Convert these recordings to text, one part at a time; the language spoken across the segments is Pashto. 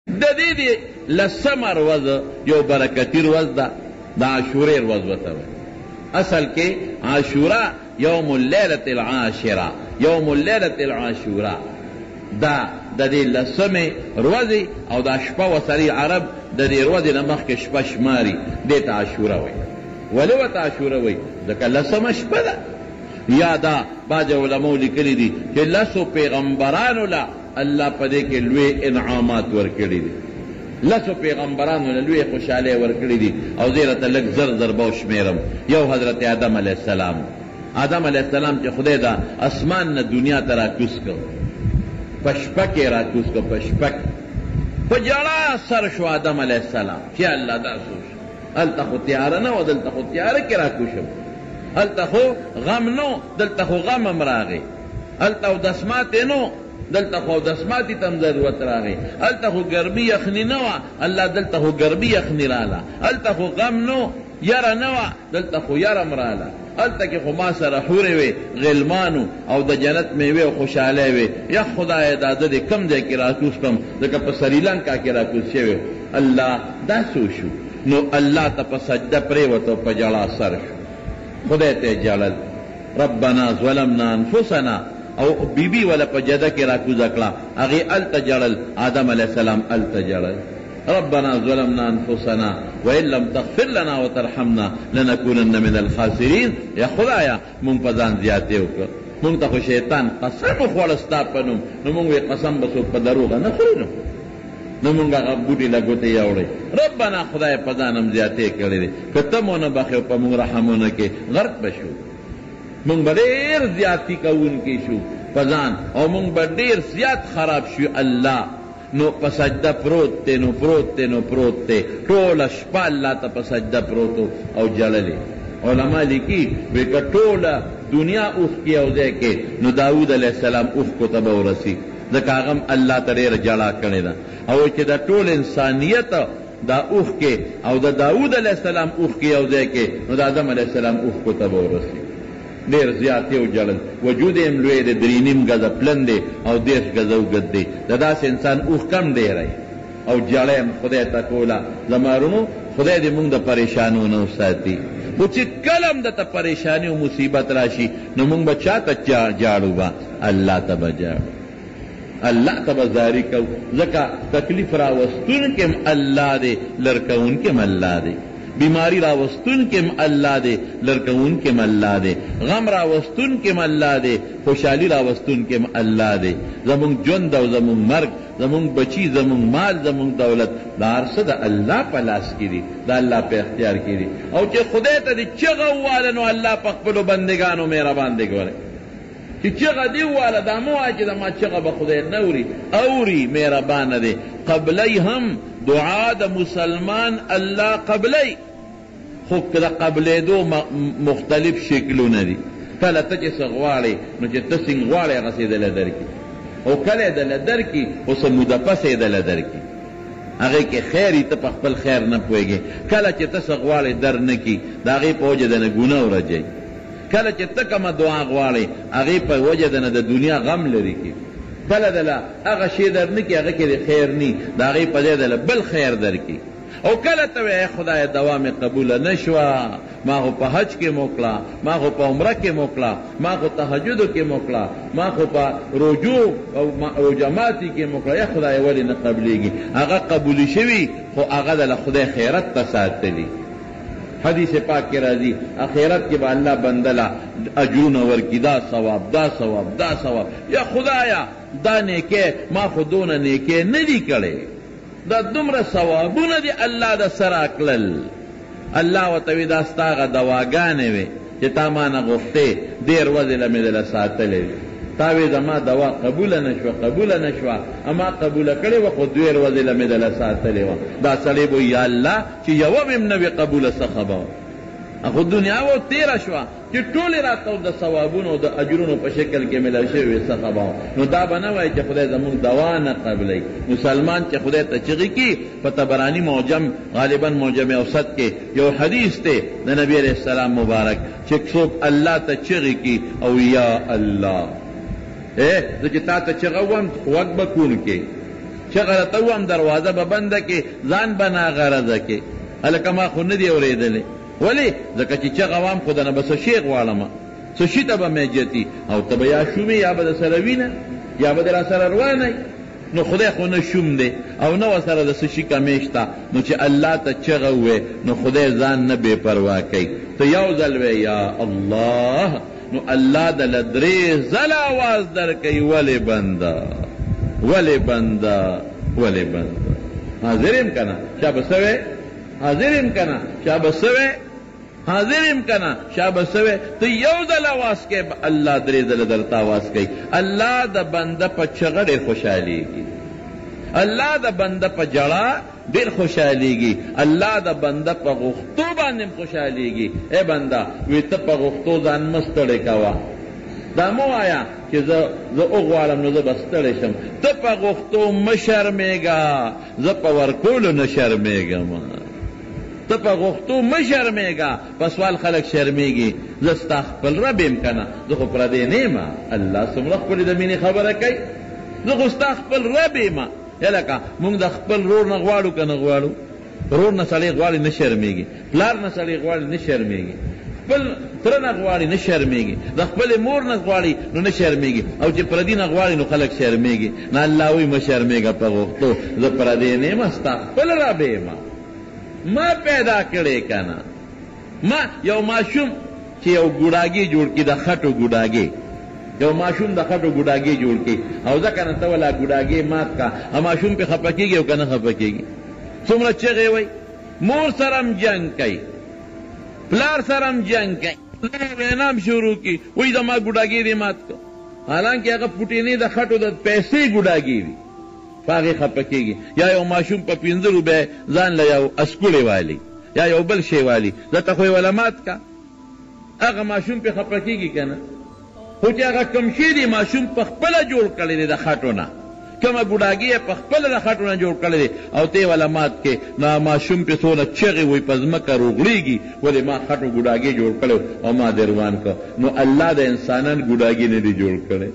د دې دی لسم ورځ یو برکتي ورځ ده، د عاشورې ورځ ورته وایي. اصل کې عاشورا یوم اللیلة العاشرة، یوم اللیلة العاشورا دا د دې لسمې ورځې او دا شپه وسري عرب د دې ورځې نه مخکې شپه شماري، دې ته عاشورا وایي. ولې ورته عاشورا وایي؟ ځکه لسمه شپه ده. یا دا بعض علماء لیکلي دي چې لسو پیغمبرانو له الله په دې کې لوی انعامات ورکړي دي، لسو پیغمبرانو له لوی خوشحالۍ ورکړي دي. او زه راته لږ زر زر به وشمېرم. یو حضرت آدم علیه السلام، آدم علیه السلام چې خدای دا اسمان نه دنیا ته راکوز کړ، په شپه کې راکوز کړ، په شپه کې په ژړا سر شو آدم علیه السلام چې الله دا څه شو. هلته خو تیاره نه وه، دلته خو تیاره کې راکوز شم. هلته خو غم نو، دلته خو غم هم راغی. هلته اودسماتې نو، دلته خو اودسماتې ته هم ضرورت راغی. هلته خو ګرمي یخني نه وه، الله دلته خو ګرمي یخني راله. هلته خو غم نو، یره نه وه، دلته خو یره هم راله. هلته کې خو ما سره حورې وې، غلمانو او د جنت میوې او خوشحالۍ وې. یا خدایه دا زه دې کم ځای کې راکوز کړم، ځکه په سریلنکا کې راکوز شوی. الله دا څه شو؟ نو الله ته په سجده پرېوته او په ژړا سر شو، خدای ته جړل. ربنا ظلمنا انفسنا، او بی بی ولا په جده کې راکوزه کړه، هغې هلته جړل، آدم علیه السلام هلته جړل. ربنا ظلمنا انفسنا وان لم تغفر لنا وترحمنا لنكونن من الخاسرین. یا خدایا مونږ په ځان زیاتې وکړه، مونږ ته خو شیطان قسم وخوړه ستا په نوم، نو مونږ وې قسم به څوک په دروغه نه خوري، نو مونږ هغه بوټي له ګوتې یوړئ. ربنا خدای په ځان هم زیاتې کړې دي، که ته مو نه بخې په مونږ رحمونه کې غرق به شو، مونږ به ډېر زیاتي کوونکي شو په ځان، او مونږ به ډېر زیات خراب شو. الله نو په سجده پروت دی، نو پروت دی، نو پروت دی، ټوله شپه الله ته په سجده پروت او جړلې. علما لیکي وایي که ټوله دنیا اوښکي یو ځای کې، نو داود علیه السلام اوښکو ته به ورسي، ځکه هغه هم الله ته ډېره جړا کړې ده. او چې د ټول انسانیت دا اوښکې او د داود علیه السلام اوښکې یو ځای کې، نو د آدم علیه السلام اوښکو ته به ورسي. ډېر زیات یې وجړل. وجود یې هم لوی دی، 3.5 ګزه پلن دی او 10 ګزه اوږد دی. د داسې انسان اوښکه هم ډېری او جړه یې خدای ته کوله. زمارونو خدای دې مونږ د پریشانو نه وساتي. خو چې کله هم درته پریشاني او مصیبت راشي، نو مونږ به چا ته جاړو؟ به الله ته به جاړو، الله ته به زاري کوو، ځکه تکلیف راوستونکې هم الله دی، لرکوونکې هم الله دی. بیماری راوستونکې هم الله دی، لرکوونکې هم الله دی. غم راوستونکې هم الله دی، خوشحالي راوستونکې هم الله دی. زمونږ ژوند او زمونږ مرګ، زمونږ بچي، زمونږ مال، زمونږ دولت، دا هر څه د الله په لاس کې دي، د الله په اختیار کې دي. او چې خدای ته دې چغه وواله، نو الله په خپلو بندګانو مهربان دی. ګوره چې چغه دې وواله، دا مه وایه چې د ما چغه به خدای نه اوري، اوري، مهربانه دی. قبلی هم دعا د مسلمان الله قبلی، خو که د قبلېدو مختلف شکلونه دي. کله ته چې څه غواړې، نو چې ته څنګه غواړې هغسې یې دله درکړي، او کله یې دله درکړي خو څه موده پسې یې دله درکړي، هغې کې خیر یې ته په خپل خیر نه پوهېږې. کله چې ته څه غواړې در نه کړي، د هغې په وجه د نه ګناه ورجوي. کله چې ته کومه دعا غواړې، هغې په وجه د نه د دنیا غم لرې کړي. کله دله هغه شی در نه کړي، هغه کې د خیر نی، د هغې په ځای دله بل خیر در کړي. او کله ته وایې خدای دوا مې قبوله نه شوه، ما خو په حج کې موکړه، ما خو په عمره کې موکړه، ما خو تهجدو کې موکړه، ما خو په رجوع او جماعتي کې موکړه، یا خدای ولې نه قبلېږي؟ هغه قبولي شوي، خو هغه دله خدای خیرت ته ساتلي. حدیث پاک کې راځي آخرت کې به الله بندله اجرونه ورکړي، دا ثواب، دا ثواب، دا ثواب. یا خدایا دا نیکې ما خو دونه نیکې نه دي کړې، دا دومره ثوابونه دي الله د سره کړل. الله ورته وایي دا ستا هغه دواګانې وې چې تا ما نه غوښتې، ډېر ورځې له مې دله ساتلې وې. تا وې زما دوا قبوله نه شوه، قبوله نه شوه، اما قبوله کړې وه، خو 2 ورځې له مې دله ساتلې وه. دا سړی به یا الله چې یوه مې هم نه وې قبوله، څه خبره؟ خو دنیا و تیره شوه چې ټولې راته د ثوابونو او د اجرونو په شکل کې ملاو شوې وې، څه خبره؟ نو دا به نه وایي چې خدای زمونږ دوا نه قبلوي. مسلمان چې خدای ته چغې کړي، په طبراني معجم غالبا معجم اوسط کې یو حدیث دی د نبی علیه السلام مبارک، چې څوک الله ته چغې کړي او یا الله، زه چې تا ته چغه وم غوږ به کون کې، چې چغه ته وام دروازه به بنده کې ځان به ناغرضه کې هلکه ما خو نه دی اورېدلی ولې ځکه چې چغه وام خو دنه به څه شی غواړم څه شي ته به مې جتي او ته به یا شومې یا به د سره وینه یا به د را سره روانئ نو خدای خو نه شوم دی او نه ورسره د څه شي کمی شته نو چې الله ته چغه ووې نو خدای ځان نه بې پروا کوي ته یو ځل وې یا الله نو الله دله درې ځله آواز در کوي ولې بنده ولې بنده ولې بنده حاضر یم که نه چا به څه وې حاضر یم که نه چا به څه وې حاضر یم که نه چا به څه وې ته یو ځل آواز کوې الله درې ځله درته آواز کوي الله د بنده په چغه ډېر خوشحالېږي الله د بنده په جړه ډېر خوشحالېږي الله د بنده په غوښتو باندې هم خوشحالېږي ای بنده وی ته په غوښتو ځان مه ستړی کوه دا مه وایه چې زه وغواړم نو زه به ستړی شم ته په غوښتو مه شرمېږه زه په ورکولو نه شرمېږم ته په غوښتو مه شرمېږه په سوال خلک شرمېږي زه ستا خپل رب یم که نه زه خو پردی نه یم الله څومره ښکلې د مینې خبره کوي زه خو ستا خپل رب یم یا لکه مونږ د خپل رور نه غواړو که نه غواړو رور نه سړی غواړي نه شرمېږي پلار نه سړی غواړي نه شرمېږي خپل تره نه غواړي نه شرمېږي د خپلې مور نه غواړي نو نه شرمېږي او چې پردي نه غواړي نو خلک شرمېږي نه الله وایي مه شرمېږه په غوښتو زه پردی نه یم ستا خپل رب یم ما پیدا کړې که نه ما یو ماشوم چې یو ګوډاګي جوړ کړي د خټو ګوډاګي یو ماشوم د خټو ګوډاګي جوړ کړي او ځکه نه ته ولا ګوډاګي مات کا او ماشوم پې خفه کېږي او که نه خفه کېږي څومره چغې وایي مور سره هم جنګ کوي پلار سره هم جنګ کوي وینا هم شروع کړي وایي زما ګوډاګي دې مات کړه حالانکې هغه پوټینې د خټو د پیسې ګوډاګي وي په هغې خفه کېږي یا یو ماشوم په 15 روپۍ ځان له یو اسکوړې والي یا یو بل شی والي درته خو یې وله مات که هغه ماشوم پې خفه کېږي که نه خو چې هغه کوم شی دی ماشوم په خپله جوړ کړی دی د خټو نه کومه ګوډاګي یې په خپله د خټو نه جوړ کړی دی او ته یې وله مات کې نو ماشوم پې څونه چغې وایي په ځمکه روغړېږي ولې ما خټو ګوډاګي جوړ کړی او ما دې روان کړ نو الله د انسانان ګوډاګي نه دي جوړ کړی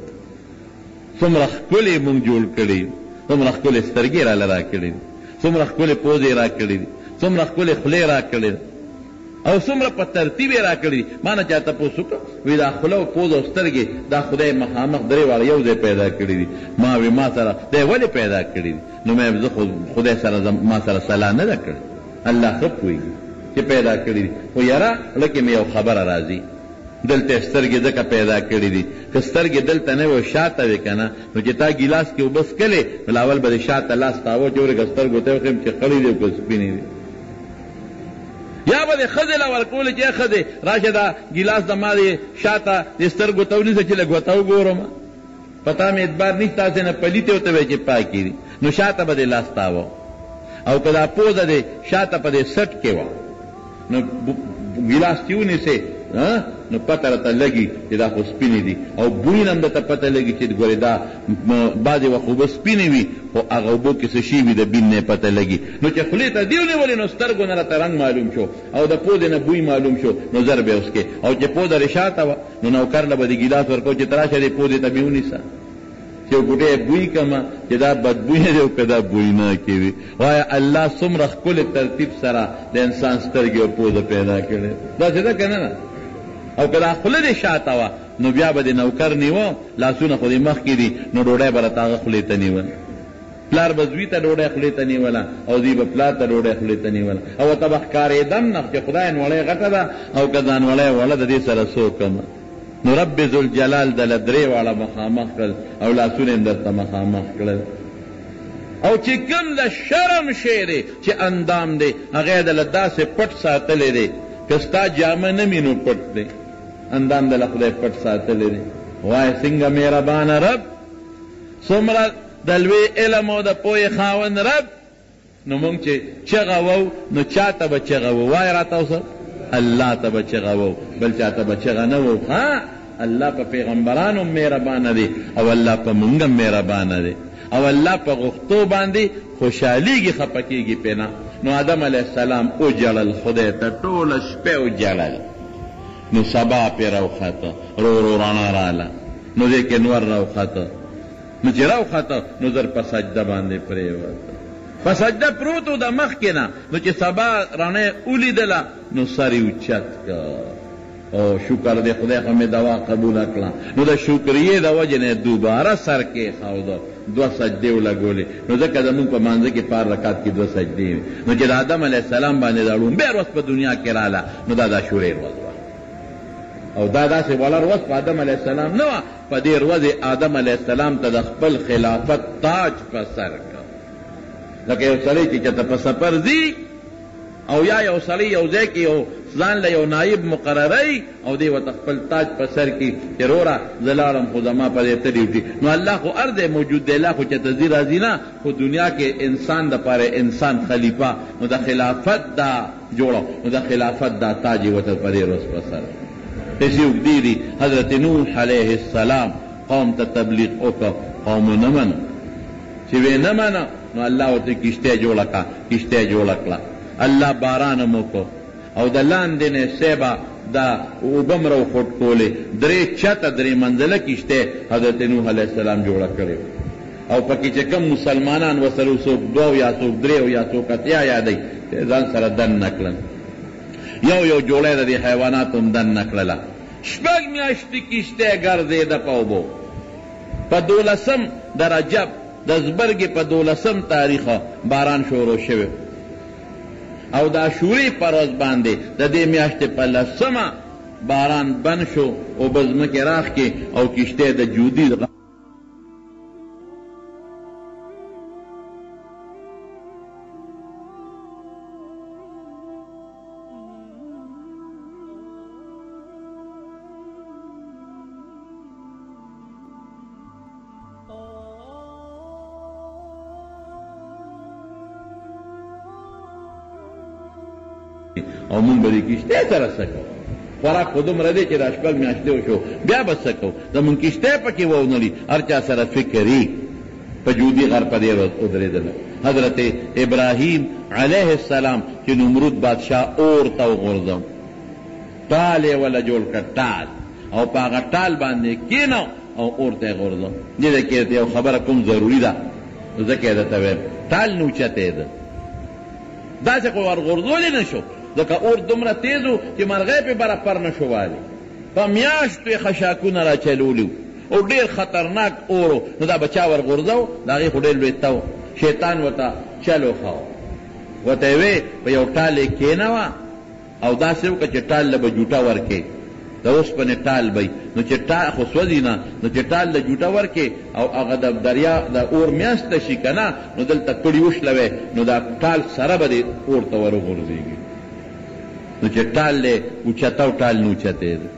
څومره ښکلې مونږ جوړ کړي څومره ښکلې سترګې راله را کړي دي څومره ښکلې پوزې را کړي دي څومره ښکلې خولې را کړي دي او څومره په ترتیب یې را کړي دي ما نه چا تپوس وکړه وایي دا خوله او پوز او سترګې دا خدای مخامخ درې واړه یو ځای پیدا کړي دي ما وی ما سره دی ولې پیدا کړي دي نو مې زه خو خدای سره ما سره صلاح نه ده کړې الله ښه پوهېږي چې پیدا کړي دي خو یاره لکه مې یو خبره راځي دلته سترګې ځکه پیدا کړي دي که سترګې دلته نه وي شاته وي که نه نو چې تا ګیلاس کې اوبه څکلې نو لاول به د شاته لاس تاوه چې ورېږه سترګو ته وښیم چې خړې دي او که سپینې دي یا به د ښځې له ورکولې چې ښځې راشه دا ګیلاس زما د شاته د سترګو ته ونیسه چې لږ ورته وګورم په تا مې اعتبار نشته تاسې نه پلیتې ورته وایي چې پاکې دي نو شاته به دې لاس تاوه او که دا پوزه دې شاته په دې سټ کې وه نو ګیلاس چې ونیسې نو پته راته لګي چې دا خو سپینې دي او بوی نه هم درته پته لګي چې ګورې دا بعضې وخت اوبه سپینې وي خو هغه اوبو کې څه شي وي د بین نه یې پته لګي نو چې خولې ته دې ونیولې نو سترګو نه راته رنګ معلوم شو او د پوزې نه بوی معلوم شو نو زر به وسکې او چې پوزه رې شاته وه نو نوکر له به د ګیلاس ورکو چې ته راشه دې پوزې ته مې ونیسه چې یو ګوټی بوی کمه چې دا بدبوی نه دی او که دا بوی نه کوي وایه الله څومره ښکلې ترتیب سره د انسان سترګې او پوزه پیدا کړې داسې ده که نه او که دا خوله دې شاته وه نو بیا به د نوکر نیوه لاسونه خو دې مخکې دي نو ډوډۍ به راته هغه خولې ته نیول پلار به زوی ته ډوډۍ خولې ته نیوله او دوی به پلار ته ډوډۍ خولې ته نیوله او ورته به ښکارېدم نه چې خدای نوړۍ غټه ده او که دا نوړۍ وړه د دې سره څوک کمه نو رب ذوالجلال دله درې واړه مخامخ کړل او لاسونه یې درته مخامخ کړل او چې کوم د شرم شی دی چې اندام دی هغه یې دله داسې پټ ساتلی دی که ستا جامه نه وي نو پټ دی اندام دله خدای پټ ساتلی دی وایه څنګه مهربانه رب څومره د لوی علم او د پوهې خاوند رب نو مونږ چې چغه وو نو چا ته به چغه وو وایه راته اوسه الله ته به چغه وو بل چا ته به چغه نه وو ها الله په پیغمبرانو مهربانه دی او الله په مونږ هم مهربانه دی او الله په غوښتو باندې خوشحالیږي خفه کېږي پې نه نو آدم علیه السلام وجړل خدای ته ټوله شپه وجړل نو سبا پې راوخته رو رو رڼا راله نو دې کې نور راوخته نو چې راوخته نو زر په سجده باندې پرېوته، په سجده پروت و د مخکې نه. نو چې سبا رڼۍ ولیدله نو سر یې اوچت که او شکر دی خدای خو مې دوا قبوله کړه. نو د شکریې د وجې نه دوباره سر کېښوده، 2 سجدې ولګولې. نو ځکه زمونږ په مانځه کې په هر رکعت کې 2 سجدې وي. نو چې د آدم علیه السلام باندې دا لومبۍ ورځ په دنیا کې راله نو دا د عاشورې ورځ وه، او دا داسې وړه ورځ په آدم علیه السلام نه وه. په دې ورځې آدم علیه السلام ته د خپل خلافت تاج په سر کړ. لکه یو سړی چې چېرته په سفر ځي او یا یو سړی یو ځای کې یو ځان له یو نایب مقرروي او دی ورته خپل تاج په سر کې چې وروره زه لاړم خو زما په دې ته ډیوټي. نو الله خو هر ځای موجود دی، الله خو چېرته ځي راځي نه، خو دنیا کې انسان دپاره انسان خلیفه. نو د خلافت دا جوړه، نو د خلافت دا تاج یې ورته په دې ورځ په سر. قصې اوږدې دي. حضرت نوح علیه السلام قوم ته تبلیغ وکړه، قوم نه منه. چې وی نه منه نو الله ورته کشتۍ جوړه کړه، کشتۍ جوړه کړه. الله باران هم وکړو او د لاندې نه سیبه دا اوبه م راوخوټ کولې، 3 چته 3 منزله کشتۍ حضرت نوح علیه السلام جوړه کړې. او پکې چې کم مسلمانان ورسره څوک 2 یا څوک 3 یا څوک 8 یادوي ځان سره دن نه کړل. یو جوړی د دې حیواناتو هم دن نه کړله. 6 میاشتې کشتۍ ګرځېده په اوبو. په 12 د رجب د زبرګې په 12 تاریخه باران شروع شوی او د عاشورې په ورځ باندې د دې میاشتې په 10 باران بند شو او به ځمکې راښکې او کشتۍ د جودي او مونږ به دې کشتۍ سره څه کوو؟ خوراک خو دومره دی چې دا 6 میاشتې وشو، بیا به څه کوو؟ زمونږ کشتۍ پکې وونلي. هر چا سره فکر یې په جودي غر په دې ورځ ودرېدله. حضرت ابراهیم علیه السلام چې نمرود بادشاه اور ته وغورځو، ټال یې وله جوړ کړ، ټال، او په هغه ټال باندې کېنو او اور ته یې غورځو. دې کې یو خبره کوم ضروري ده، ځکه یې درته وایم ټال نه اوچتی ده، داسې خو ورغورځولی نه شو ځکه اور دومره تیز و چې مرغۍ پې برابر نه شو والي. په میاشتو یې خشاکونه را چلولي او ډېر خطرناک اور و. نو دا به چا ورغورځو؟ د هغې خو ډېر لوی تو شیطان ورته چل وښاو، ورته یې وې په یو ټال یې کېنوه او داسې وکړه چې ټال له به جوټه ورکې، د اوسپنې ټال به نو چې ټال خو سوځي نه، نو چې ټال له جوټه ورکې او هغه د دریا د اور میاشته شي که نه، نو دلته کړي وشلوی نو دا ټال سره به دې اور ته ورغورځېږي. نو چې ټال دی اوچته او ټال نه اوچتېده.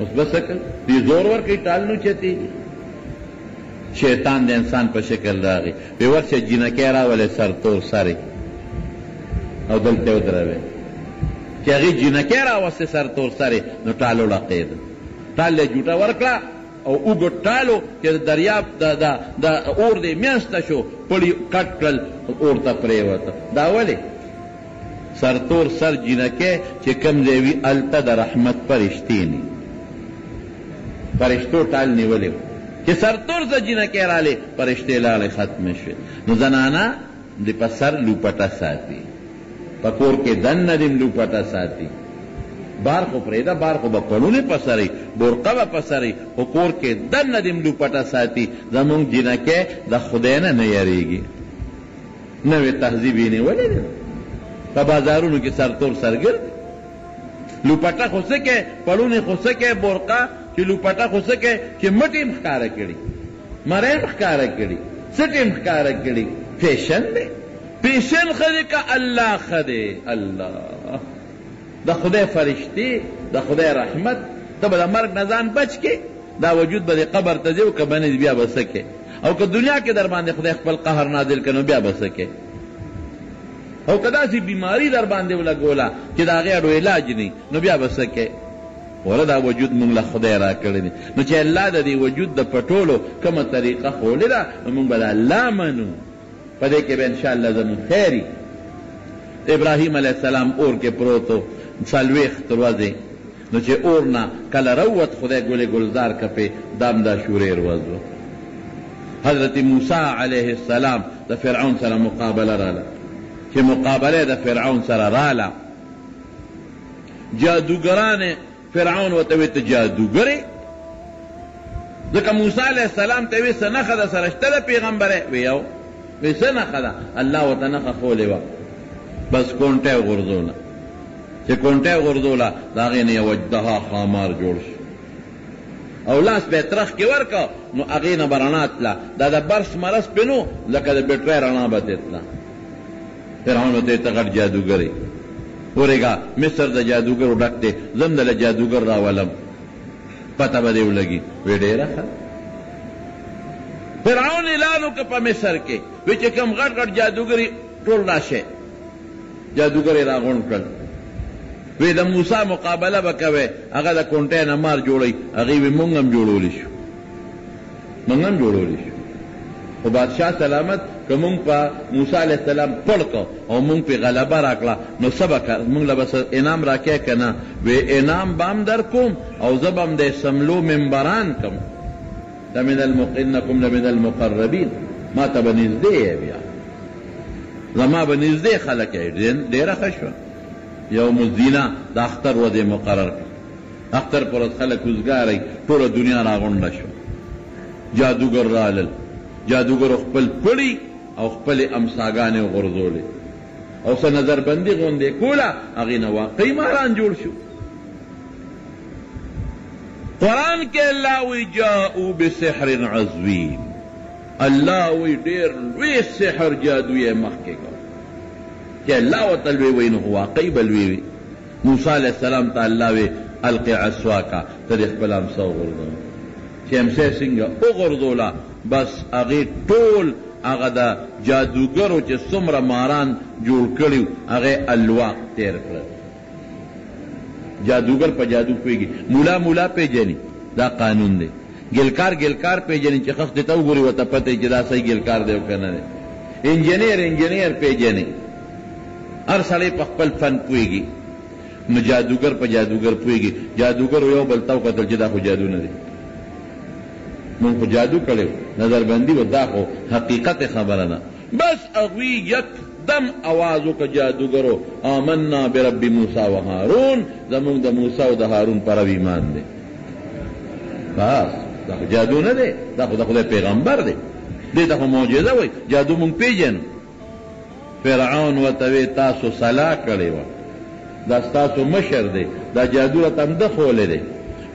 اوس به څه کوي؟ دې زور ورکوي ټال نه اوچتېږي. شیطان د انسان په شکل راغی، وی ورشه جینکۍ راولې سرتور سرې او دلته یې ودروې. چې هغې جینکۍ راوستې سرتور سرې نو ټال وړقېده. ټال یې جوټه ورکړه او اوږد ټال و چې د دریاب د اور دې میاشته شو، پړي کټ کړل اور ته پرېوته. دا ولې؟ سرتور سر جینکۍ چې کم ځای وي هلته د رحمت فرشتې ني، فرشتو ټال نیولی و چې سرتور ز جینکۍ رالی فرشتې لاړې ختمې شوې. نو زنانه د په سر لوپټه ساتي، په کور کې دننه دې لوپټه ساتي. بار خو پرېږده، بار خو به پړونې په سرئ، برقه به په سرئ، خو کور کې دننه دې لوپټه ساتي. زمونږ جینکۍ د خدای نه یېرېږي، نوې تهذیب یې نیولې دی. په بازارونو کې سرتور سرګرد لوپټه خو څه کې، پړونې خو څه کې، برقه چې لوپټه خو څه کې چې مټې م ښکاره کړي، مرۍ م ښکاره کړي، څټې م ښکاره کړي. فیشن دی، فیشن ښه دی که الله ښه دی؟ الله د خدای فرشتې، د خدای رحمت. ته به د مرګ نه ځان بچ کې، دا وجود به دې قبر ته ځي او که به نه بیا به څه کې؟ او که دنیا کې در باندې خدای خپل قهر نازل کړي نو بیا به څه کې؟ او که داسې بیماري در باندې ولګوله چې د هغې اړو علاج نه نو بیا به څه کې؟ وره دا وجود مونږ له خدای را کړی دی. نو چې الله د دې وجود د پټولو کومه طریقه ښولې ده نو مونږ به د الله منو، په دې کې به انشاءالله زمونږ خیر وي. ابراهیم علیه السلام اور کې پروت و 40 ورځې. نو چې اور نه کله روت خدای ګلې ګلزار کپې دام د عاشورې ورځ و. حضرت موسی علیه السلام د فرعون سره مقابله راله چې مقابله د فرعون سره راله جادوګران فرعون ورته وی ته جادوګرې ځکه موسی علیه السلام ته وی څه نښه ده سره شته ده پیغمبرې وی یو وی څه نښه ده الله ورته نښه ښولې وه بس کونټه یې غورځوله چې کونټه یې غورځوله د هغې نه یو اجدها خامار جوړ شو او لاس به یې ترخ کې ورکړه نو هغې نه به رڼا تله دا د برس مرس پې نو لکه د بټرۍ رڼا به ترې تله فرعون ورته یې ته غټ جادوګرې ورېږه مصر د جادوګرو ډک دی زم دله جادوګر راولم پته به دې ولګي وی ډېره ښه فرعون اعلان وکړه په مصر کې وی چې کوم غټ غټ جادوګرې ټول راشئ جادوګر یې راغونډ کړل وی د موسی مقابله به کوئ هغه د کونټۍ نه مار جوړوي هغې وی مونږ هم جوړولی شو مونږ هم جوړولی شو خو بادشاه سلامت که مونږ په موسی علیه السلام پړ کړو او مونږ پې غلبه را کړه نو څه به مونږ له به انعام را کې که نه وی انعام به هم در کوم او زه به هم د سملو ممبران کم انکم لمن المقربین ما ته به نږدې یې بیا زما به نږدې خلک یې ډېره ښه شوه یوم الزینا د اختر ورځې مقرر کړه اختر پر ورځ خلک وزګارئ ټوله دنیا راغونډه شوه جادوګر رالل جادوګرو خپل پړي او خپلې امساګانې غورځولې او څه نظربندي غوندې کوله هغې نه واقعي ماران جوړ شو قرآن کې الله وی جاءو بسحر عظیم الله وی ډېر لوی سحر جادو یې مخکې کړ چې الله ورته لوی وی نو واقعي به لوی وي موسی علیه السلام ته الله وی القي عصواکه ته دې خپل امسه وغورځوه چې امسه څنګه وغورځوله بس هغې ټول هغه د جادوګرو چې څومره ماران جوړ کړي هغې الواق تیر کړل جادوګر په جادو پوهېږي مولا پېژني دا قانون دی ګلکار پېژني چې خښ دې ته وګوري ورته پته چې دا صحیح ګلکار دی او که نه دی انجینیر پېژني هر سړی په خپل فن پوهېږي نو جادوګر په جادوګر پوهېږي جادوګر یو بل ته وکتل چې دا خو جادو نه دی مونږ خو جادو کړی نظربندي و دا خو حقیقت خبره ده بس هغوی یکدم آواز وکړه جادوګرو آمنا برب موسی و هارون زمونږ د موسی او د هارون پر رب ایمان دی بس دا خو جادو نه دی دا خو د خدای پیغمبر دی دې ته خو معجزه وایي جادو مونږ پیژنو فرعون ورته وی تاسو صلاح کړې وه دا ستاسو مشر دی دا جادو راته همده ښولی دی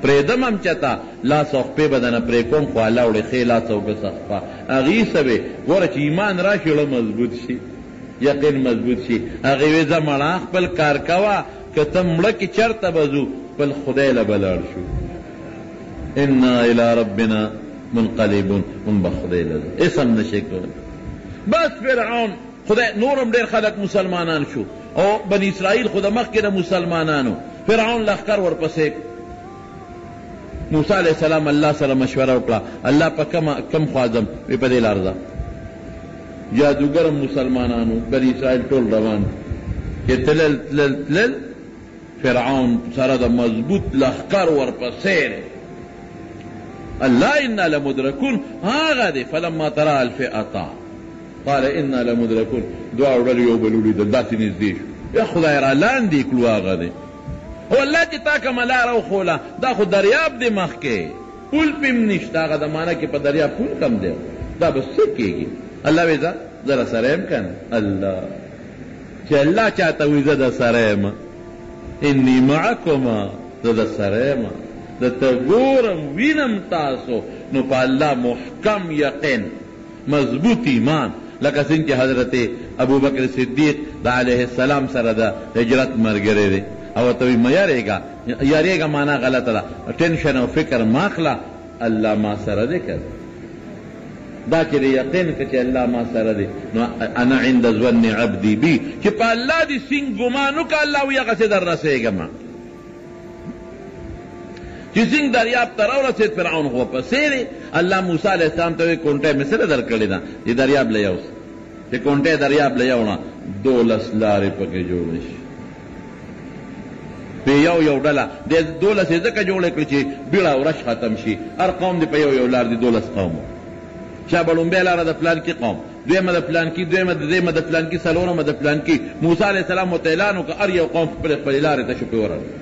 پرېږدم هم چېته لاس او خپې به دنه پرې کوم خو الله وړې ښې لاس او ګس خپه هغې څه وې ګوره چې ایمان را شي زړه مضبوط شي یقین مضبوط شي هغې وې ځه مړه خپل کار کوه که ته مړه کې چېرته به ځو خپل خدای له به لاړ شو انا الی ربنا منقلبون مونږ به خدای له ځو هېڅ هم نه شي کولی بس فرعون خدای نورم ډېر خلک مسلمانان شو او بني اسرائیل خو د مخکې د مسلمانانو فرعون لښکر ورپسې موسی علیہ السلام الله سره مشوره وکړه الله په کم خوا ځم وی په دې لار ځه جادوګرم مسلمانانو بني اسرائیل ټول روان چې تلل فرعون سره د مضبوط لښکر ورپسې الله انا لمدرکون هغه دی فلما ترى الفئتا قال انا لمدرکون دواړو ډلې یو بل ولیدل داسې نږدې شو یا خدای را لاندې کړو هغه دی او الله چې تا کومه لاره وښوله دا خو دریاب دی مخکې پول پې هم نشته هغه زمانه کې په دریاب پول کم دی دا به څه کېږي الله وی زه در سره یم که نه الله چې الله چاته وی زه در سره یم انی معکما زه در سره یم درته ګورم وینم تاسو نو په الله محکم یقین مضبوط ایمان لکه څنګه چې حضرت ابوبکر صدیق د علیه السلام سره د هجرت ملګری دی او ته وی مه یارېږه معنا غلطه ده ټینشن او فکر ما اخله الله ما سره دی که دا چې د یقین که چې الله ما سره دی نو انا عند ظن عبدي بي چې په الله دې سینګ ګمان وکړه الله وی هغسې در رسېږم چې څنګه دریاب ته راورسېد فرعون خو پسې دی الله موسی علیه السلام ته وی کونټۍ مې سره در کړې ده چې دریاب له یوسه چې کونټۍ دریاب له یوړه 12 لارې پکې جوړې شي په یو ډله د 12 ځکه جوړې کړې چې بیړه ورش ختم شي هر قوم دې په یو لار دي 12 قوم چا به لومبۍ لاره د پلانکي قوم، دویمه د پلانکي، دویمه د دریمه د پلانکي، څلورمه د پلانکي. موسی علیه السلام ورته اعلان وکړه هر یو قوم خپلې خپلې لارې ته شو پې ورغلل.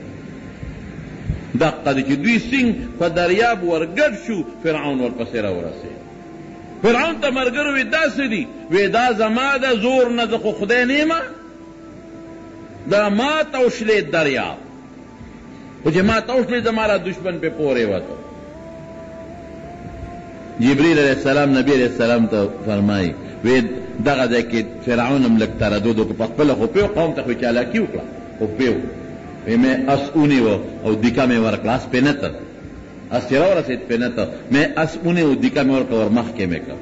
دقه ده چې دوی سینګ په دریاب ورګډ شو، فرعون ورپسې راورسېد. فرعون ته ملګرو وی داسې دي، وی دا زما د زور نه، زه خو خدای نه یم، دا ما ته وشلېد دریاب، خو چې ما ته وشلېد زما را دشمن پې پورې وته. جبریل علیه السلام نبی علیه السلام ته فرمایي وی دغه ځای کې فرعون هم لږ تردد وکړو، په خپله خو پوه قوم ته خو چالاکي وکړه، خو پوه وی مې اس ونیوه او دیکه مې ورکړه، اس پې نه ته، اس چې راورسېد پې نه ته، مې اس ونیو دیکه مې ورکړه، ور مخکې مې کړه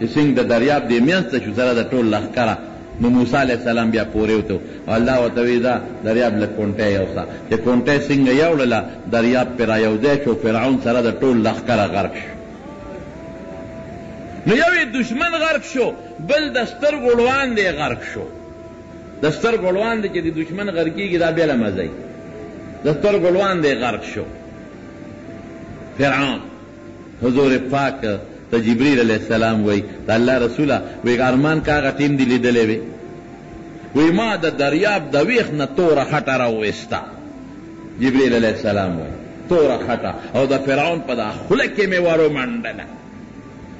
چې څنګه د دریاب دې منځ ته شو سره د ټول لښکره. نو موسی علیه السلام بیا پورې وته او الله ورته وی دا دریاب لږ کونټۍ یوسه، چې کونټۍ څنګه یوړله دریاب پې را یوځای شو، فرعون سره د ټول لښکره غرق شو. نو یو یې دشمن غرق شو، بل د سترګو وړاندې غرق شو. د سترګو وړاندې چې د دشمن غرقېږي دا بېله مزه وي، د سترګو وړاندې غرق شو فرعون. حضور پاک ته جبریل علیه السلام وی د الله رسوله وی ارمان که هغه ټیم دې لیدلی وی، وی ما د دریاب د ویښ نه توره خټه راوویسته. جبریل علیه السلام وی توره خټه او د فرعون په دا خوله کې مې ورومنډله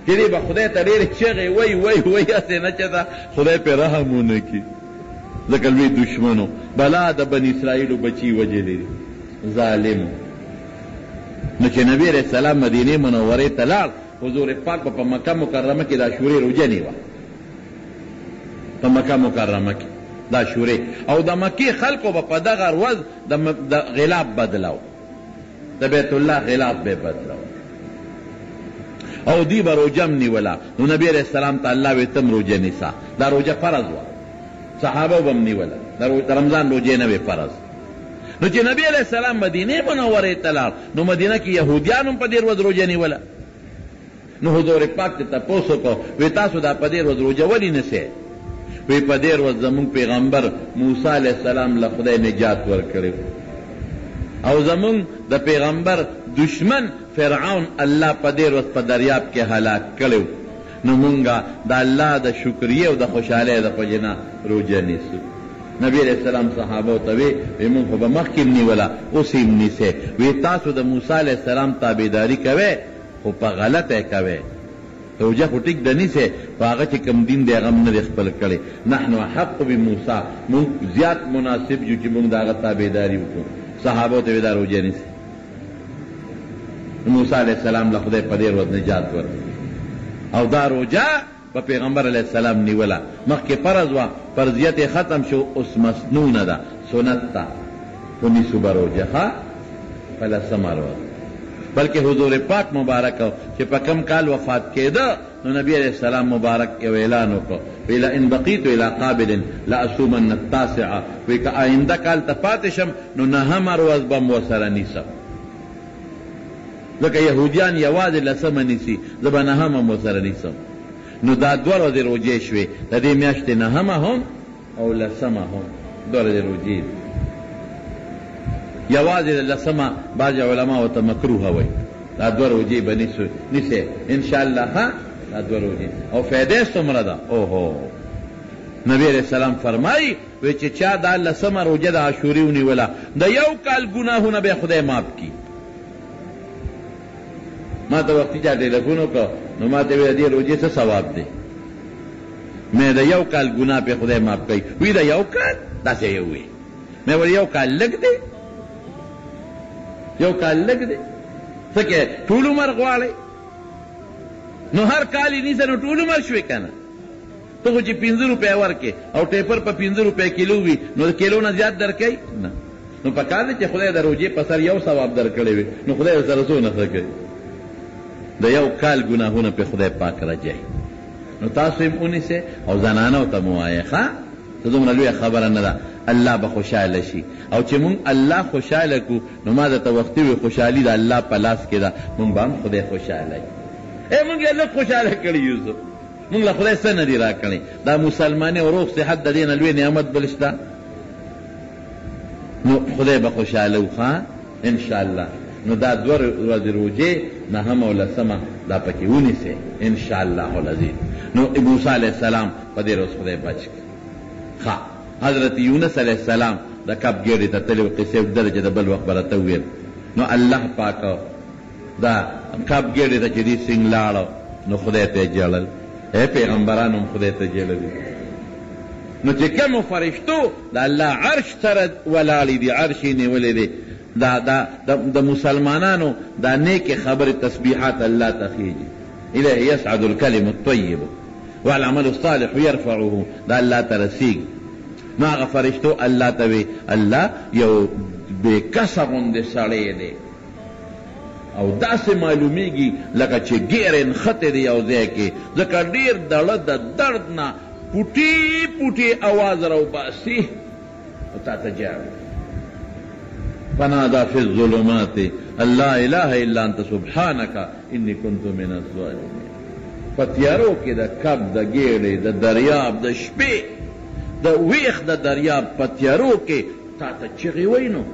چې دې به خدای ته ډېرې چغې وی وی وی هسې نه چې دا خدای پې رحم ونه کړي، ځکه لوی دشمنو بلا د بني اسرائیلو بچي وجلې دي ظالمو. نو چې نبی علیه السلام مدینې منورې ته لاړ، حضور پاک په مکه مکرمه کې دا شورې روژه نیوه، په مکه مکرمه کې دا شورې، او د مکې خلکو به په دغه ورځ د غلاف بدلو، د بیت الله غلاف به بدلو او دی به روژه م نیوله. نو نبی علیه السلام ته الله وی تم روژه نیسه، دا روژه فرض وه، صحابه به م نیوله، د رمضان روژې نه وې فرض. نو چې نبی علیه السلام مدینې منورې ته لاړ، نو مدینه کې یهودیان هم په دې ورځ روژه نیوله. نو حضور پاک ته تپوس وکړو وی تاسو دا په دې ورځ روژه ولې نیسئ؟ وی په دې ورځ زمونږ پیغمبر موسی علیه السلام له خدای نجات ورکړی او زمونږ د پیغمبر دشمن فرعون الله په دې ورځ په دریاب کې هلاک کړی. نو مونږه د الله د شکریې او د خوشحالۍ د وجې نه روژه نیسو. نبی علیہ السلام صحابه ته وی مونږ خو به مخکې م نیوله، اوس یې م نیسئ. وی تاسو د موسی علیه السلام تابعداري کوئ خو په غلطه کوئ، روژه خو ټیک ده نیسئ، په هغه چې کوم دین دی هغه م نه دی خپل کړی. نحن احق بموسی، مونږ زیات مناسب یو چې مونږ د هغه تابعداري وکړو. صحابو ته وی دا روژه نیسئ. موسی علیه السلام له خدای په دې ورځ نجات ورکړ او دا روژه په پیغمبر علیه السلام نیوله. مخکې فرض وه، فرضیت یې ختم شو، اوس مسنونه ده، سنت ده، خو نیسو به روژه ښه په لسمه ورځ. بلکې حضور پاک مبارک چې په کم کال وفات کېده، نو نبی علیہ السلام مبارک یو اعلان وکړو وی لئن بقیت الی قابل لاصومن التاسعه، وی که آینده کال ته پاتې شم نو نهمه ورځ به م ورسره نیسم. لکه یهودیان یوازې لسمه نیسي، زه به نهمه م ورسره نیسم. نو دا دوه ورځې روژې شوې، د دې میاشتې نهمه هم او لسمه هم دوه ورځې روژې دي. یوازې لسمه بعض علما ورته مکروهه وایي، دا دوه روژې به نیسئ انشاءالله. ها دا دوه روژې او فایدې څومره ده. اوهو نبی علیہ السلام فرمایي وی چې چا دا لسمه روژه د عاشورې ونیوله، د یو کال ګناهونه به خدای معاف کړي. ما ته وختي چا ټیلیفون وکړ، نو ما ته ویل دې روژې څه ثواب دی؟ مې د یو کال ګناه پې خدای معاف کوي. وی د یو کال داسې یې وویل. مې ویل یو کال لږ دی، یو کال لږ دی، څه کې ټول عمر غواړئ؟ نو هر کال یې نیسه نو ټول عمر شوې که نه؟ ته خو چې 5 روپۍ ورکې او ټیپر په 5 روپۍ کیلو وي، نو د کیلو نه زیات درکوي نه. نو په کار دی چې خدای د روژې په سر یو ثواب درکړی وي، نو خدای ورسره څونه څه کوي؟ د یو کال ګناهونه پې خدای پاک رجوي. نو تاسو یې ونیسئ او زنانو ته مو وایئ ښه، ته دومره لویه خبره نه ده، الله به خوشحاله شي. او چې مونږ الله خوشحاله کړو، نو ما درته وختي وي خوشحالي د الله په لاس کې ده، مونږ به هم خدای خوشحاله وي. مونږ یې لږ خوشحاله کړي یوسف، مونږ له خدای څه نه دي را کړی. دا مسلمانۍ او روغ صحت د دې نه لوی نعمت بل شته؟ نو خدای به خوشحاله و ښه انشاءالله. نو دا دوه ورځې روژې نهم او لسمه دا پکې ونیسئ انشاءالله العزیز. نو موسی علیہ السلام په دې روز خدای بچ کړ. حضرت یونس علیہ السلام د کب ګیډې ته تللی و، قصې درجه د بل وخت به راته وویل. نو الله پاک دا کب ګیډې ته چې دې سنګ لاړه نو خدای ته یې جړل. پیغمبران هم خدای ته جړلي. نو چې کومو فرشتو د الله عرش سره ولاړې دي، عرش یې نیولی دی، د مسلمانانو دا نیکې خبرې تسبیحات الله ته خیږي. الیه یصعد الکلم الطیب والعمل الصالح یرفعه، دا الله ته رسیږي. نو هغه فرشتو الله ته وی الله یو بې کسه غوندې سړی دی او داسې معلومیږي لکه چې ګیرې نښتې دی یو ځای کې، ځکه ډېر دړه د درد نه پوټي پوټي اواز راوباسي او تا ته جاړي. فنادى في الظلمات ان لا اله الا انت سبحانك اني كنت من الظالمين. فتیارو کې د کب د ګیړې د دریاب د شپې د ویخ د دریاب فتیارو کې تا ته چغې وینو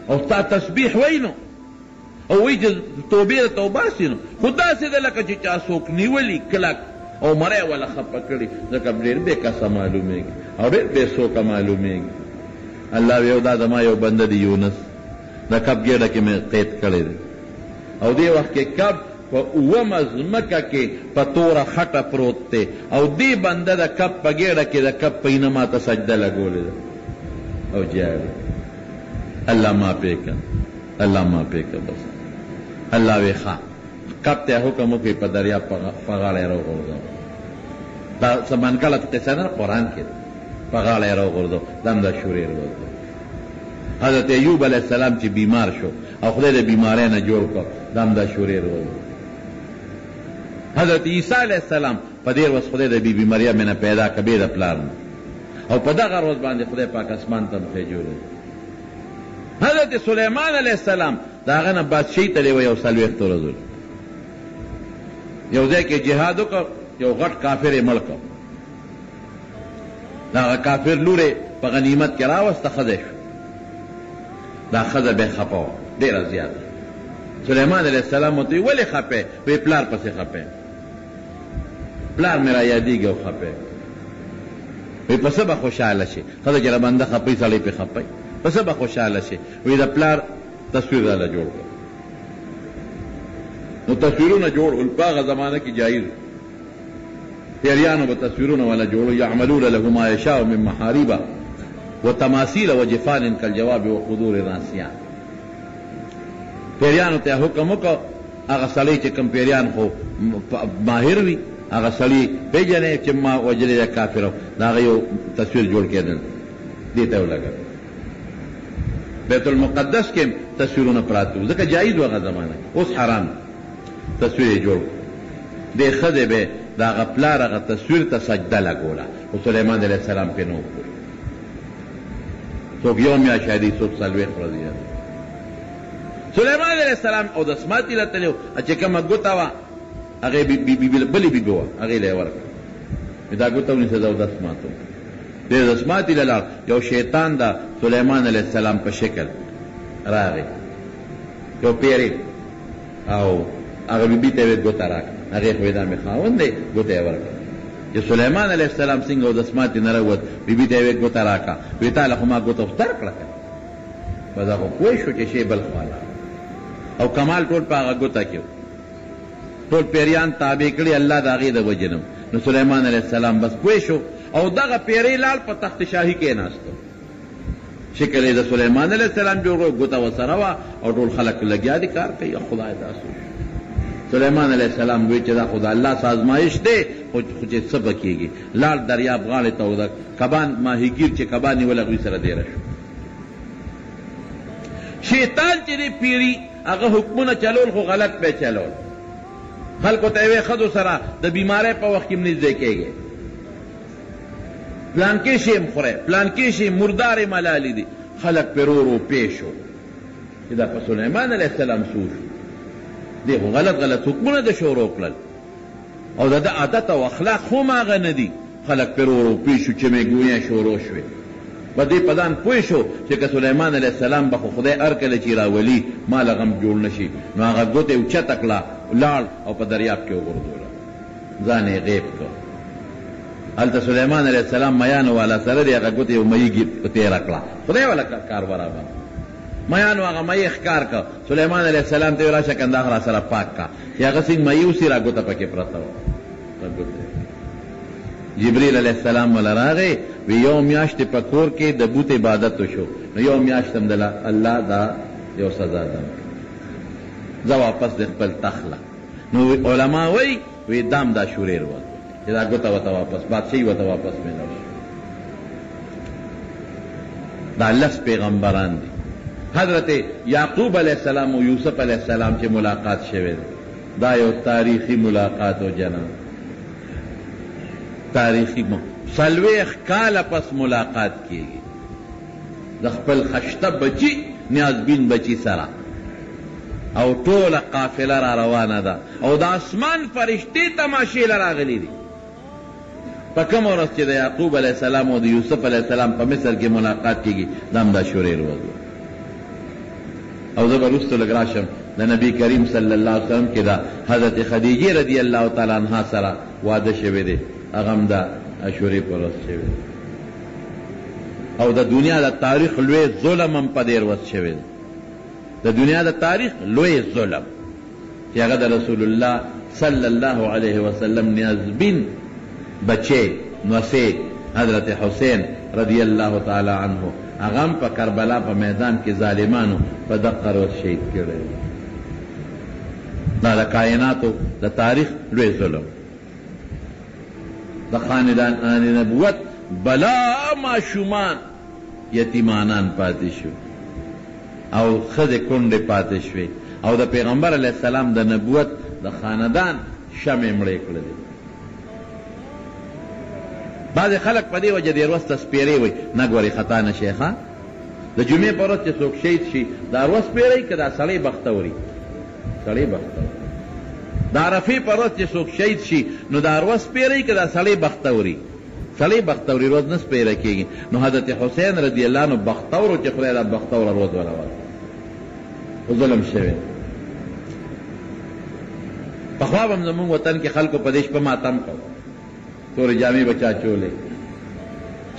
او تا تسبیح وینو او وی چې توبې ته وباسي نو خو داسې ده لکه چې چا څوک نیولي کلک او مری ولا خپه کړي، ځکه ډېر بې کسه معلومېږي او ډېر بې څوکه معلومېږي. الله وی دا زما یو بنده دی یونس، د کب ګیډه کې مې قید کړی دی او دې وخت کې کب په اومه ځمکه کې په توره خټه پروت دی او دې بنده د کب په ګیډه کې د کب په اینه ماته سجده لګولې ده او جاړي. الله معافي کړه، الله معافي کړه. بس الله وی ښه کب ته حکم وکړي په دریاب په غاړه یې راوغورځوه. دا سمانګله قصه نه قرآن کې ده، په غاړه یې راوغورځوه. دا هم د شورې ورځ. حضرت ایوب علیہ السلام چې بیمار شو او خدای د بیماری نه جوړ کړ، دا هم د شورې ورځ. حضرت عیسی علیہ السلام په دې ورځ خدای د بیبي مریم نه پیدا کړ بې د پلار نه، او په دغه ورځ باندې خدای پاک اسمان ته مخې جوړې. حضرت سلیمان علیہ السلام د هغه نه بادشاهي تللی و یو 40 ورځو، یو ځای کې جهاد وکړ، یو غټ کافر یې مړ کړ. د هغه کافر لور یې په غنیمت کې راوسته، ښځه شو. دا ښځه بیا خفه وه ډېره زیاته. سلیمان علیہ السلام ورته وی ولې خفه؟ وی پلار پسې خفه، پلار مې را یادېږي او خفه. وی په څه به خوشحاله شي؟ ښځه چې رابنده خفئ سړی پې خفئ، په څه به خوشحاله شي؟ وی د پلار تصویر راله جوړ کړ. نو تصویرونه جوړ په هغه زمانه کې جایز، پیریانو به تصویرونه والا جوړو. یعملون له ما یشاء من محارب وتماثیل وجفان کالجواب وقدور راسیان. پیریانو ته حکم وکړ، هغه سړی چې کوم پیریان خو ماهر وي هغه سړی پیژنې چې ما وجلې د کافر د هغه یو تصویر جوړ کېدل، دې ته ولګل. بیت المقدس کې تصویرونه پراته وو، ځکه جایز و هغه زمانه، اوس حرام. تصویر یې جوړ دې ښځې به د هغه پلار هغه تصویر ته سجده لګوله، خو سلیمان علیه السلام پې نه وکړ. څوک یو میاشت شادي، څوک 40 ورځې. سلیمان علیه السلام او د سماتي له تللی و، چې کومه ګوته وه هغې بلې بیبي وه هغې له یې ورکړه، دا ګوته ونیسه زه او د سماتو. دې د سماتي له لاړ، یو شیطان د سلیمان علیه السلام په شکل راغی، یو پیری، او هغه بیبي ته یې ګوته راکړه، هغې خو یې دا مې خاوند دی، ګوته یې ورکړه. چې سلیمان علیه السلام څنګه او د سماتي نه راووت، بیبي ته یې ګوته راکړه، وی تاله خو ما ګوته خو درکړه که بس هغه پوه شو چې شی بل خواله او کمال ټول په هغه ګوته کې ټول پیریان تابع کړي الله د هغې د وجې نه. نو سلیمان علیه السلام بس پوه شو او دغه پیری لال په تخت شاهي کې ناستو، شکل یې د سلیمان علیه السلام جوړ کړو، ګوته ورسره وه او ټول خلک لګیا دي کار کوي. خدای تاسو سلیمان علیه السلام وی چې دا خو د الله سازمایش دی، خو چې څه به کېږي. لاړ دریاب غاړې ته او د کبان ماهیګیر چې کبان نیول هغوی سره دیره شو. شیطان چې دی پیری هغه حکمونه چلول خو غلط پې چلول. خلکو ته یې ښځو سره د بیمارۍ په وخت کې نږدې کېږي، پلانکې شی م خورئ، پلانکې شی مردارې ملالې دي. خلک پې رو رو پې شو چې دا په سلیمان علیه السلام سو شو. دی خو غلط غلط حکمونه د شروع کړل او د عادت او اخلاق هم هغه نه دي. خلک پې رو رو پې شو چې مې ګویاں شروع شوې. په دې پدان پوه شو چې که سلیمان علیه السلام به خو خدای هر کله چې راولي ما له غم جوړ نه شي، نو هغه ګوتې اوچته کړه، لاړ او په دریاب کې وغورځوله، ځان یې غیب کړ. هلته سلیمان علیه السلام میانو والا سره دی، هغه ګوتې یو مۍ تېره کړه، خدای والا کار برابر. میانو هغه مۍ ښکار کړه، سلیمان علیه السلام ته یې راشه کنداغ را سره پاک کړه، چې هغه څنګه مۍ اوسي را ګوته پکې پرته وه. جبریل علیہ السلام والا راغی، وی یو میاشت په کور کې د بوت عبادت وشو، نو یو میاشت هم دله الله دا یو سزا ده، زه واپس د خپل تخله. نو علما وی وی دام دا شوریر وه چې دا ګوته ورته واپس بادشاهي ورته واپس میلاو شي. دا لس پیغمبران دي. حضرت یعقوب علیہ السلام و یوسف علیہ السلام چې ملاقات شوی دا یو تاریخی ملاقات و جناب، تاریخی سلویخ کال پس ملاقات کیږي د خپل خشته بچی نیازبین بچی سره، او ټوله قافله را روانه ده، او د اسمان فرشتې تماشې له راغلي دي. په کومه ورځ چې د یعقوب علیه السلام او د یوسف علیه السلام په مصر کې ملاقات کیږي، دا هم دا شورې ورځ. او زه به وروسته لږ راشم د نبی کریم صلی الله علیه وسلم کې دا حضرت خدیجې رضی الله تعالی عنها سره واده شوی دی، هغه هم د عاشورې په ورځ شوی دی. او د دنیا د تاریخ لوی ظلم هم په دې ورځ شوی دی، د دنیا د تاریخ لوی ظلم چې هغه د رسول الله صلی الله علیه وسلم نیازبین بچے نوسے حضرت حسین رضی اللہ تعالی عنہ هغه هم په کربلا په میدان کې ظالمانو په دقه ورځ شهید کړی. دا د کائناتو د تاریخ لوی ظلم. د خاندان نبوت بلا ماشومان یتیمانان پاتې شو او ښځې کونډې پاتې شوې، او د پیغمبر علیه السلام د نبوت د خاندان شمې مړې کړلې. بعضې خلک په دې وجه دې ورځ ته سپېرې وایي، نه ګورې خطا نه شي ښه، د جمعې په ورځ چې څوک شهید شي دا ورځ سپېرئ که دا سړی بختوري، سړی بختوري. د عرفې په ورځ چې څوک شهید شي نو دا ورځ سپېرئ که دا سړی بختوري، سړی بختوري ورځ نه سپېره کېږي. نو حضرت حسین رضی الله عنه بختورو چې خدای دا بختوره ورځ ورول خو ظلم شوی. پخوا به هم زمونږ وطن کې خلکو په دې شپه ماتم کو، تورې جامې به چا چولې،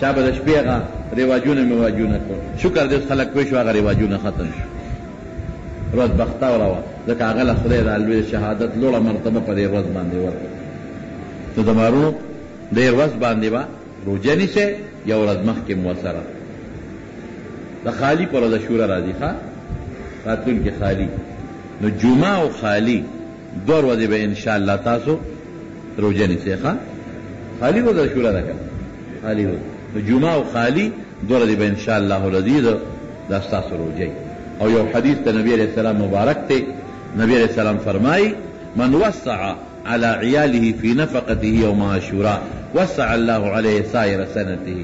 چا به د شپې هغه رواجونه مواجونه کړ. شکر دې خلک پوه شو هغه رواجونه ختم شو، ورځ بختوره وه، ځکه هغه له خدای د لوی شهادت لوړه مرتبه په دې ورځ باندې ورکړه. نو د مارو دې ورځ باندې به روژه نیسئ، یو ورځ مخکې مو ورسره د خالي په ورځ عاشوره راځي ښه راتلونکې خالي. نو جمعه او خالي دوه ورځې به انشاءالله تاسو روژه نیسئ ښه. خالي ورځ عاشوره ده که خالي ورځ، نو جمعه او خالي دوه ورځې به انشاءالله العزیز دا ستاسو روژه. او یو حدیث د نبی علیہ السلام مبارک ته، نبی علیہ السلام فرمائی من وسع على عياله في نفقته يوم عاشوراء وسع الله عليه سائر سنته.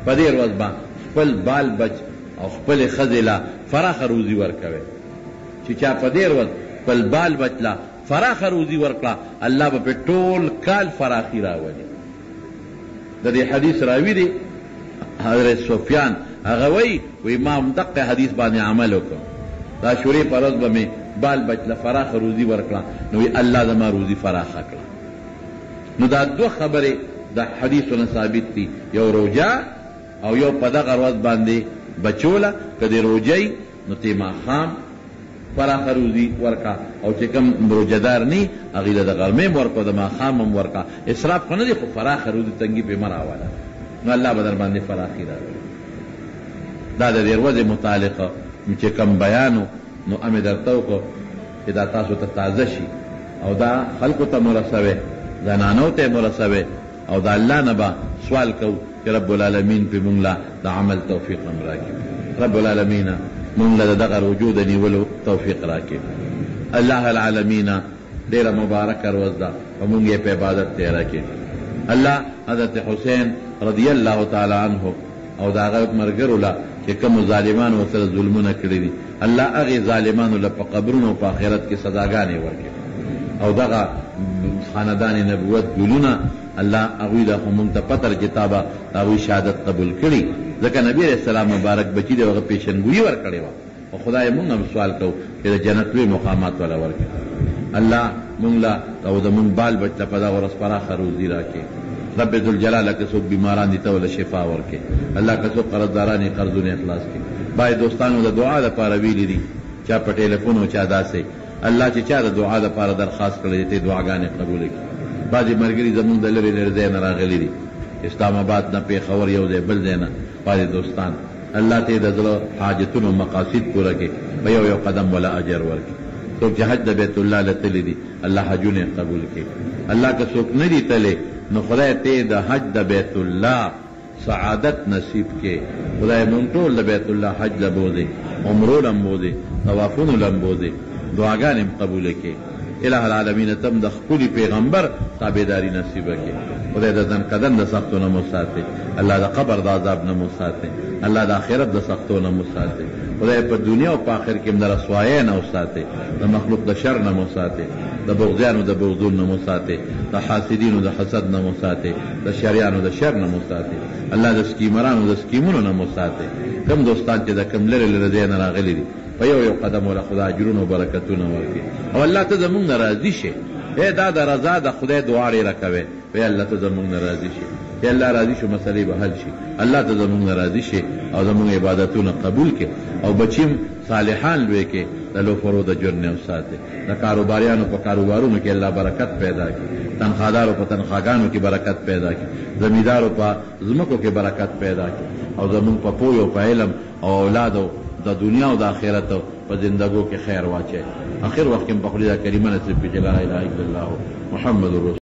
په دې ورځ به خپل بال بچ او خپل ښځې له فراخه روزي ورکوي. چې چا په دې ورځ خپل بال بچ له فراخه روزي ورکړه، الله به په ټول کال فراخي راولي. د دې حدیث راوي دی حضرت سفیان، هغه وی ما هم دقه حدیث باندې عمل وکړ، د عاشورې په ورځ به مې بال بچ له فراخه روزي ورکړه، نو وی الله زما روزي فراخه کړه. نو دا دوه خبرې د حدیثونه ثابت دي، یو روژه او یو په دغه ورځ باندې بچوله. که د روژې نو ته ماښام فراخه روزي ورکړه، او چې کوم روژهدار نی هغې له د غرمې هم ورکړه، د ماښام هم ورکړه. اسراف خو نه دی، خو فراخه روزي تنګي پې مه راوله، نو الله به در باندې فراخي راوړي. دا د دې ورځې متعلقه چې کوم بیانو نو امې درته وکړو چې دا تاسو ته تازه شي، او دا خلکو ته مرسوي، زنانو ته مرسوي، او دا الله نه به سوال کوو چې رب العالمین پې مونږ له د عمل توفیق هم راکړي. رب العالمین مونږ له دغه رجوع د نیولو توفیق راکړي. الله العالمین ډېره مبارکه ورځ ده او مونږ یې په عبادت تېره کړي. الله حضرت حسین رضی الله تعالی عنه او د هغه ملګرو له چې کومو ظالمانو ورسره ظلمونه کړي دي، الله هغې ظالمانو له په قبرونو او په آخرت کې سزاګانې ورکړي، او دغه خاندان نبوت ګلونه الله هغوی دا خو مونږ ته پته کتابه هغوی شهادت قبول کړي ځکه نبی علیہ السلام مبارک بچی دی هغه پیشنګویي ورکړې وه او خدای مونږ هم سوال کوو چې د جنت لوی مقامات والا ورکړي الله مونږ له او د مونږ بال بچ ته په دغه ورځ پراخه روزي راکړي رب ذوالجلاله که څوک بیماران دي ته وله شفا ورکړي الله که څوک قرضداران یې قرضونه اخلاص کړي باید دوستانو د دعا دپاره ویلي دي چا په ټیلیفون او چا داسې الله چې چا د دعا دپاره درخواست کړی دی ته دعاګانې قبوله کړي بعضې ملګري زمونږ د لرې لرې ځای نه راغلي دي اسلام آباد نه پېښور یو ځای بل ځای نه بعضې دوستان الله ته د زړه حاجتونو مقاصد پوره کړي په یو یو قدم ولا اجر ورکړي څوک چې حج د بیت الله له تللی دي الله حجونه قبول کړي الله که څوک نه دي تللی نو خدای ته د حج د بیت الله سعادت نصیب کې خدای مونږ ټول د بیت الله حج له بوځي عمرو له بوځي طوافونو له بوځي دعاګانې هم قبوله کړي الہ العالمین تم د خپل پیغمبر تابعداري نصیب کړي خدای د ځان قدم د سختو نه مو ساتي الله د قبر د عذاب نه مو ساتي الله د آخرت د سختو نه مو ساتي خدای په دنیا او په آخر کې هم د رسوایۍ نه ساتي د مخلوق د شر نه مو ساتي د بغضیانو د بغضون نه مو ساتي د حاسدینو د حسد نه مو ساتي د شریانو د شر نه مو ساتي الله د سکیمرانو د سکیمونو نه مو ساتي کم دوستان چې د کم لرې لرې ځای نه راغلي دي په یو یو قدم ولا خدای اجرونه او برکتونه ورکړي او الله ته زمونږ نه راضي شي دا د رضا د خدای دعا ډېره کوې وی الله ته زمونږ نه راضي شي الله راضي شو مسلې به حل شي الله ته زمونږ نه راضي شي او زمونږ عبادتونه قبول کړي او بچیم صالحان لوی کې د لوفرو د جرم نه وساتي د کاروباریانو په کاروبارونو کې الله برکت پیدا کړي تنخوادارو په تنخواګانو کې برکت پیدا کړي زمیندارو په ځمکو کې برکت پیدا کړي او زمونږ په پوهې او په علم او اولادو د دنیا او د آخرت په زندګو کې خیر واچي اخر وخت کې په خلیدا کریمه نصیب کړي لا اله الا الله محمد رسول